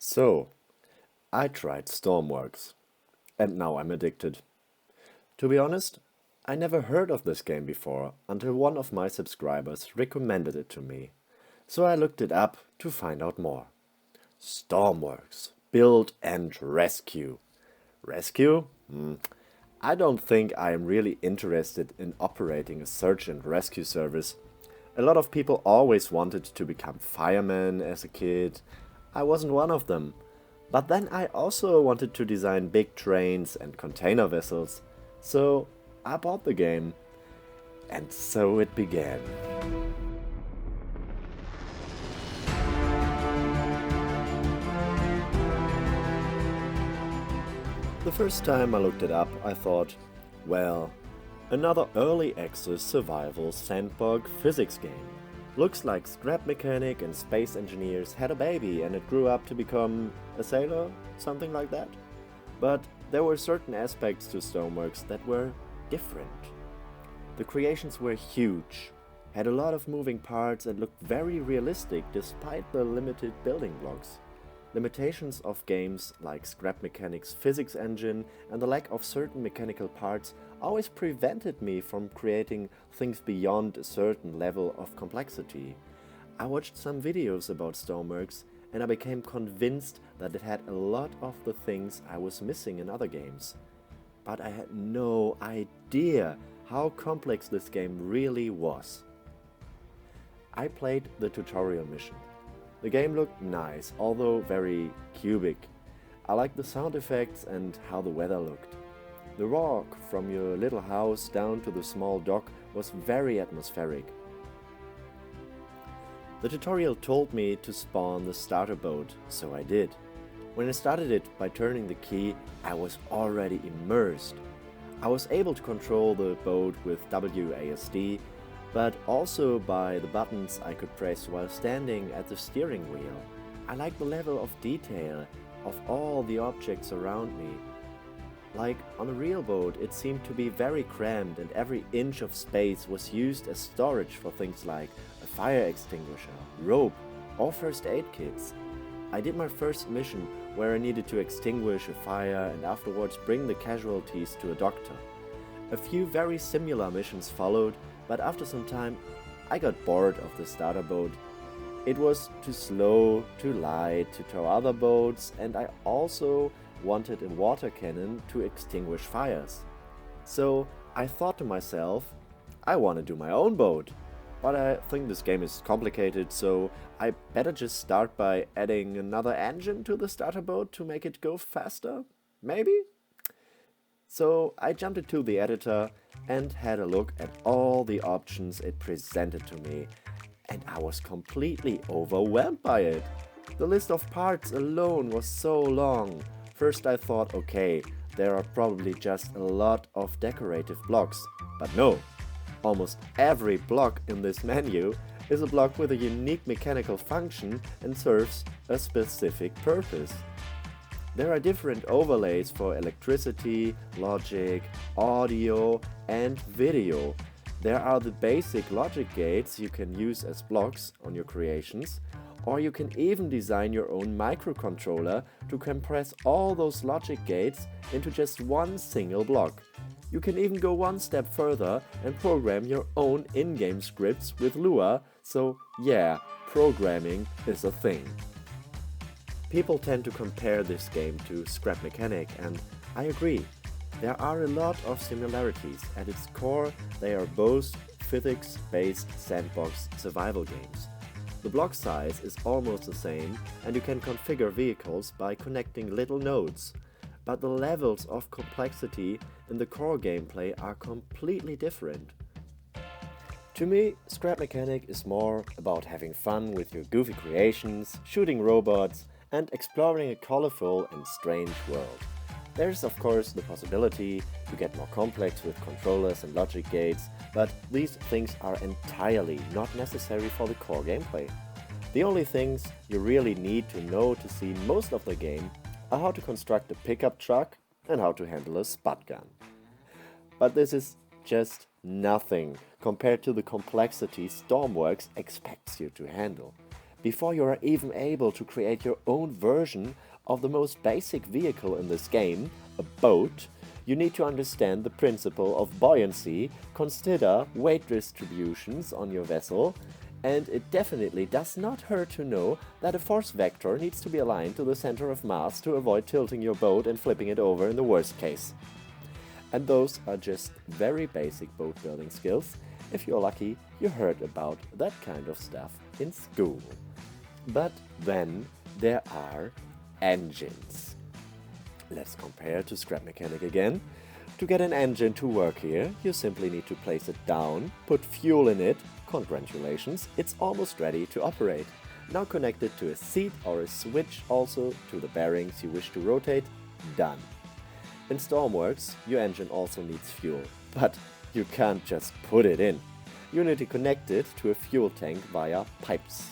So, I tried Stormworks, and now I'm addicted. To be honest, I never heard of this game before until one of my subscribers recommended it to me. So I looked it up to find out more. Stormworks, build and rescue. Rescue? I don't think I am really interested in operating a search and rescue service. A lot of people always wanted to become firemen as a kid. I wasn't one of them. But then I also wanted to design big trains and container vessels. So I bought the game. And so it began. The first time I looked it up, I thought, well, another early access survival sandbox physics game. Looks like Scrap Mechanic and Space Engineers had a baby and it grew up to become a sailor, something like that. But there were certain aspects to Stoneworks that were different. The creations were huge, had a lot of moving parts and looked very realistic despite the limited building blocks. Limitations of games like Scrap Mechanic's physics engine and the lack of certain mechanical parts always prevented me from creating things beyond a certain level of complexity. I watched some videos about Stormworks and I became convinced that it had a lot of the things I was missing in other games. But I had no idea how complex this game really was. I played the tutorial mission. The game looked nice, although very cubic. I liked the sound effects and how the weather looked. The walk from your little house down to the small dock was very atmospheric. The tutorial told me to spawn the starter boat, so I did. When I started it by turning the key, I was already immersed. I was able to control the boat with WASD, but also by the buttons I could press while standing at the steering wheel. I liked the level of detail of all the objects around me. Like on a real boat, it seemed to be very cramped and every inch of space was used as storage for things like a fire extinguisher, rope, or first aid kits. I did my first mission where I needed to extinguish a fire and afterwards bring the casualties to a doctor. A few very similar missions followed, but after some time I got bored of the starter boat. It was too slow, too light to tow other boats, and I also wanted a water cannon to extinguish fires. So I thought to myself, I want to do my own boat. But I think this game is complicated, so I better just start by adding another engine to the starter boat to make it go faster? Maybe? So I jumped into the editor and had a look at all the options it presented to me, and I was completely overwhelmed by it. The list of parts alone was so long. First I thought, okay, there are probably just a lot of decorative blocks, but no. Almost every block in this menu is a block with a unique mechanical function and serves a specific purpose. There are different overlays for electricity, logic, audio, and video. There are the basic logic gates you can use as blocks on your creations, or you can even design your own microcontroller to compress all those logic gates into just one single block. You can even go one step further and program your own in-game scripts with Lua, so yeah, programming is a thing. People tend to compare this game to Scrap Mechanic, and I agree. There are a lot of similarities. At its core, they are both physics-based sandbox survival games. The block size is almost the same, and you can configure vehicles by connecting little nodes. But the levels of complexity in the core gameplay are completely different. To me, Scrap Mechanic is more about having fun with your goofy creations, shooting robots, and exploring a colorful and strange world. There is of course the possibility to get more complex with controllers and logic gates, but these things are entirely not necessary for the core gameplay. The only things you really need to know to see most of the game are how to construct a pickup truck and how to handle a spud gun. But this is just nothing compared to the complexity Stormworks expects you to handle. Before you are even able to create your own version of the most basic vehicle in this game, a boat, you need to understand the principle of buoyancy, consider weight distributions on your vessel, and it definitely does not hurt to know that a force vector needs to be aligned to the center of mass to avoid tilting your boat and flipping it over in the worst case. And those are just very basic boat building skills. If you're lucky, you heard about that kind of stuff in school. But then there are engines. Let's compare to scrap mechanic again. To get an engine to work here, you simply need to place it down, put fuel in it. Congratulations, it's almost ready to operate. Now connect it to a seat or a switch, also to the bearings you wish to rotate. Done. In Stormworks, your engine also needs fuel, but you can't just put it in. You need to connect it to a fuel tank via pipes.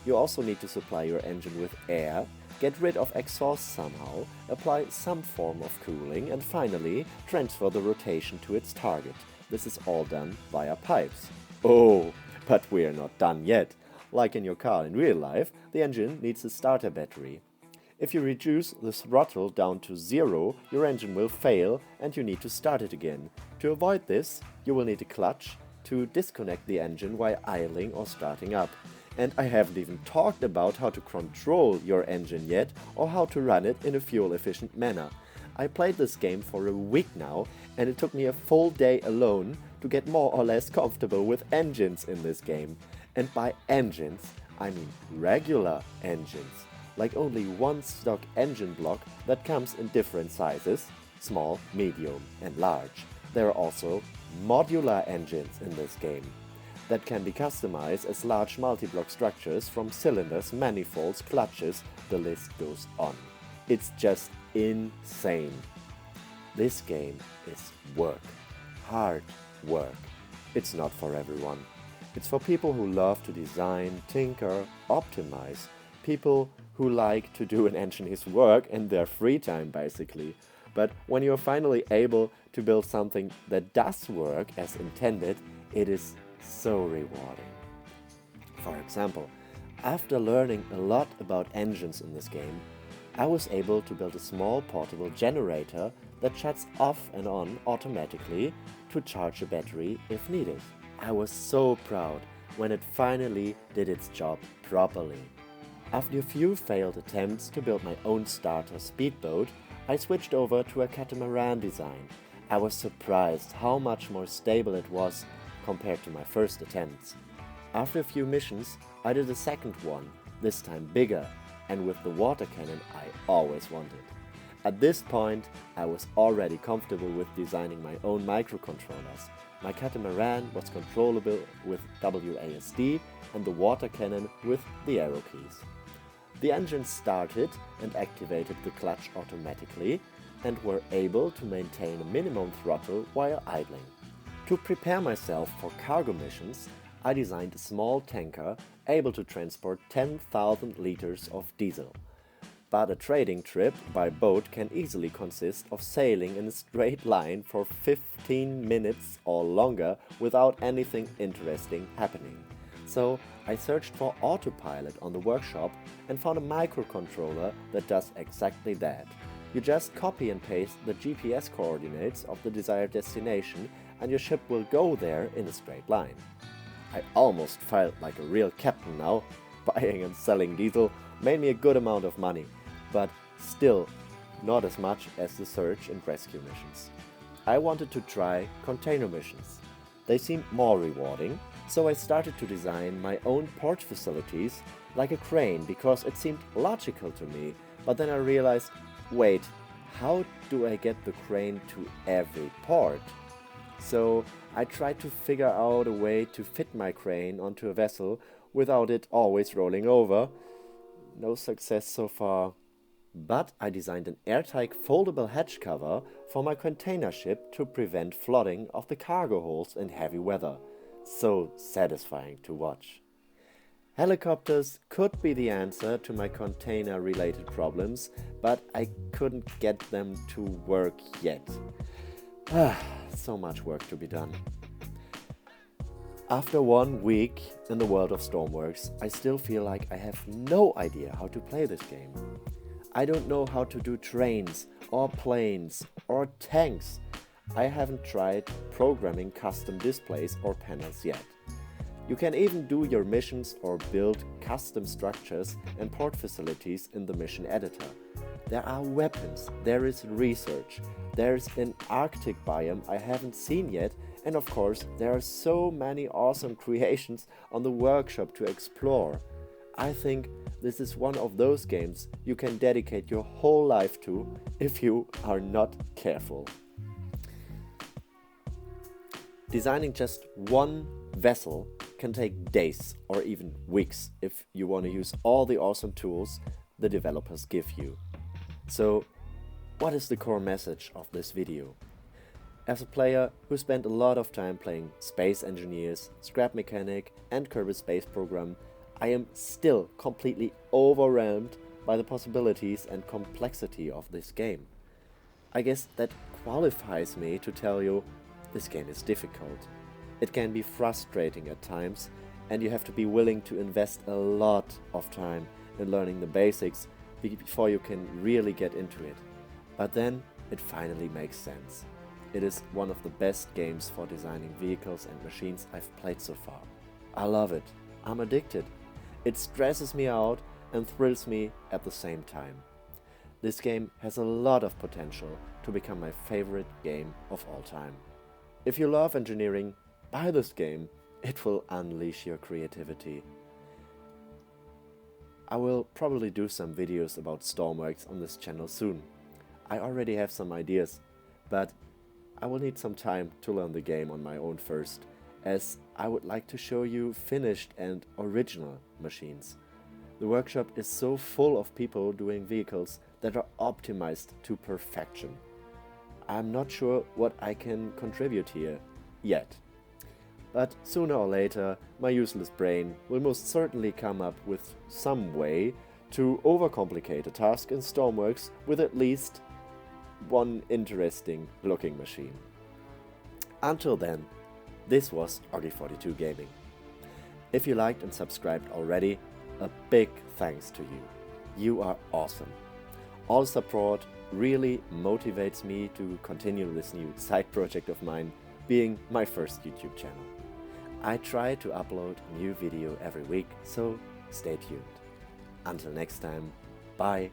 You also need to supply your engine with air, get rid of exhaust somehow, apply some form of cooling, and finally transfer the rotation to its target. This is all done via pipes. Oh, but we're not done yet. Like in your car in real life, the engine needs a starter battery. If you reduce the throttle down to 0, your engine will fail and you need to start it again. To avoid this, you will need a clutch to disconnect the engine while idling or starting up. And I haven't even talked about how to control your engine yet or how to run it in a fuel-efficient manner. I played this game for a week now and it took me a full day alone to get more or less comfortable with engines in this game. And by engines, I mean regular engines, like only one stock engine block that comes in different sizes, small, medium and large. There are also modular engines in this game that can be customized as large multi-block structures from cylinders, manifolds, clutches, the list goes on. It's just insane. This game is work. Hard work. It's not for everyone. It's for people who love to design, tinker, optimize. People who like to do an engineer's work in their free time basically. But when you're finally able to build something that does work as intended, it is so rewarding. For example, after learning a lot about engines in this game, I was able to build a small portable generator that shuts off and on automatically to charge a battery if needed. I was so proud when it finally did its job properly. After a few failed attempts to build my own starter speedboat, I switched over to a catamaran design. I was surprised how much more stable it was compared to my first attempts. After a few missions, I did a second one, this time bigger, and with the water cannon I always wanted. At this point, I was already comfortable with designing my own microcontrollers. My catamaran was controllable with WASD and the water cannon with the arrow keys. The engine started and activated the clutch automatically and were able to maintain a minimum throttle while idling. To prepare myself for cargo missions, I designed a small tanker able to transport 10,000 liters of diesel. But a trading trip by boat can easily consist of sailing in a straight line for 15 minutes or longer without anything interesting happening. So I searched for autopilot on the workshop and found a microcontroller that does exactly that. You just copy and paste the GPS coordinates of the desired destination and your ship will go there in a straight line. I almost felt like a real captain now. Buying and selling diesel made me a good amount of money, but still not as much as the search and rescue missions. I wanted to try container missions. They seemed more rewarding, so I started to design my own port facilities like a crane because it seemed logical to me, but then I realized, wait, how do I get the crane to every port? So I tried to figure out a way to fit my crane onto a vessel without it always rolling over. No success so far. But I designed an airtight foldable hatch cover for my container ship to prevent flooding of the cargo holds in heavy weather. So satisfying to watch. Helicopters could be the answer to my container-related problems, but I couldn't get them to work yet. So much work to be done. After 1 week in the world of Stormworks, I still feel like I have no idea how to play this game. I don't know how to do trains or planes or tanks. I haven't tried programming custom displays or panels yet. You can even do your missions or build custom structures and port facilities in the mission editor. There are weapons, there is research, there's an Arctic biome I haven't seen yet, and of course there are so many awesome creations on the workshop to explore. I think this is one of those games you can dedicate your whole life to if you are not careful. Designing just one vessel can take days or even weeks if you want to use all the awesome tools the developers give you. So, what is the core message of this video? As a player who spent a lot of time playing Space Engineers, Scrap Mechanic and Kerbal Space Program, I am still completely overwhelmed by the possibilities and complexity of this game. I guess that qualifies me to tell you this game is difficult. It can be frustrating at times, and you have to be willing to invest a lot of time in learning the basics before you can really get into it. But then it finally makes sense. It is one of the best games for designing vehicles and machines I've played so far. I love it. I'm addicted. It stresses me out and thrills me at the same time. This game has a lot of potential to become my favorite game of all time. If you love engineering, buy this game. It will unleash your creativity. I will probably do some videos about Stormworks on this channel soon. I already have some ideas, but I will need some time to learn the game on my own first, as I would like to show you finished and original machines. The workshop is so full of people doing vehicles that are optimized to perfection. I'm not sure what I can contribute here yet. But sooner or later, my useless brain will most certainly come up with some way to overcomplicate a task in Stormworks with at least one interesting looking machine. Until then, this was RD42 Gaming. If you liked and subscribed already, a big thanks to you. You are awesome. All support really motivates me to continue this new side project of mine, being my first YouTube channel. I try to upload a new video every week, so stay tuned. Until next time, bye.